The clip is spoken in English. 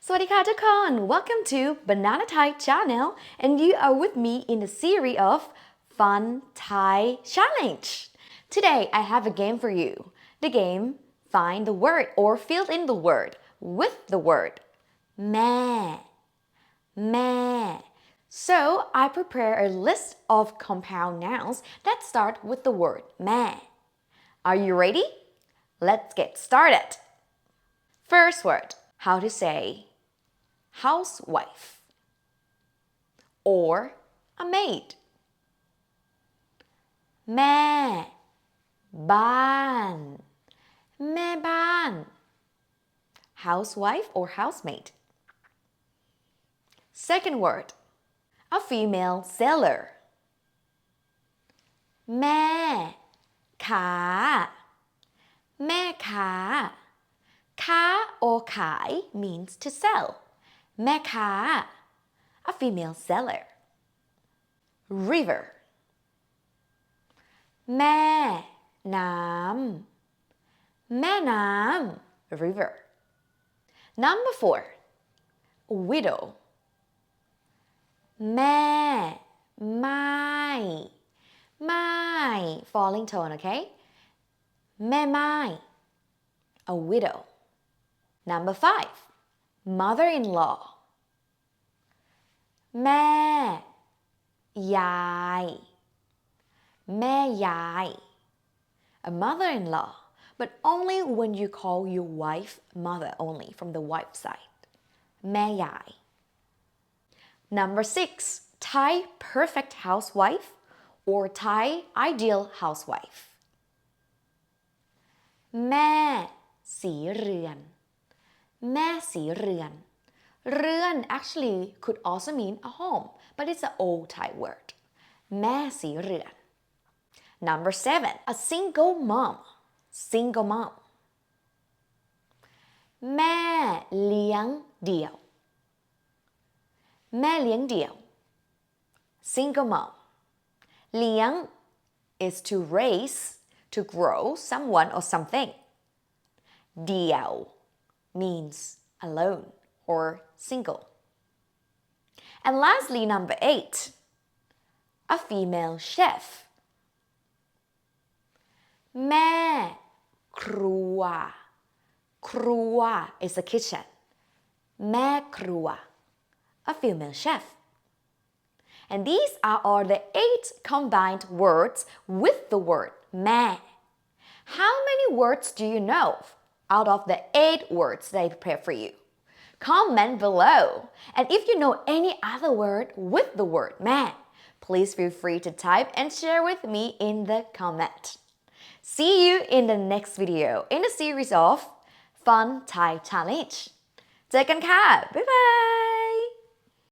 สวัสดีค่ะทุกคน Welcome to BananaThai channel and you are with me in the series of Fun Thai Challenge. Today I have a game for you. The game Find the word or fill in the word with the word แม่ So I prepare a list of compound nouns that start with the word แม่ Are you ready? Let's get started. First word, how to say housewife or a maid แม่บ้านแม่บ้าน housewife or housemaid. Second word, a female seller แม่ค้าแม่ค้า ค้า or ขาย means to sell แม่ค้า a female seller. River แม่น้ำแม่น้ำ river. Number 4, widow แม่ไม้ falling tone, okay? แม่ไม้ a widow. Number 5, mother-in-law แม่ยายแม่ยาย a mother-in-law, but only when you call your wife mother only from the wife side แม่ยาย Number 6, Thai perfect housewife or Thai ideal housewife แม่สีเรือนแม่สีเรือนเรือน actually could also mean a home, but it's an old Thai word แม่สีเรือน Number 7, a single mom แม่เลี้ยงเดี่ยวแม่เลี้ยงเดี่ยว single mom เลี้ยง is to raise, to grow someone or something เดี่ยว means alone or single. And lastly, number 8, a female chef แม่ครัว ครัว is the kitchen แม่ครัว a female chef. And these are all the 8 combined words with the word แม่ How many words do you know out of the 8 words that I prepared for you? Comment below. And if you know any other word with the word แม่ please feel free to type and share with me in the comment. See you in the next video in the series of Fun Thai Challenge. เจอกันค่ะ บ๊ายบาย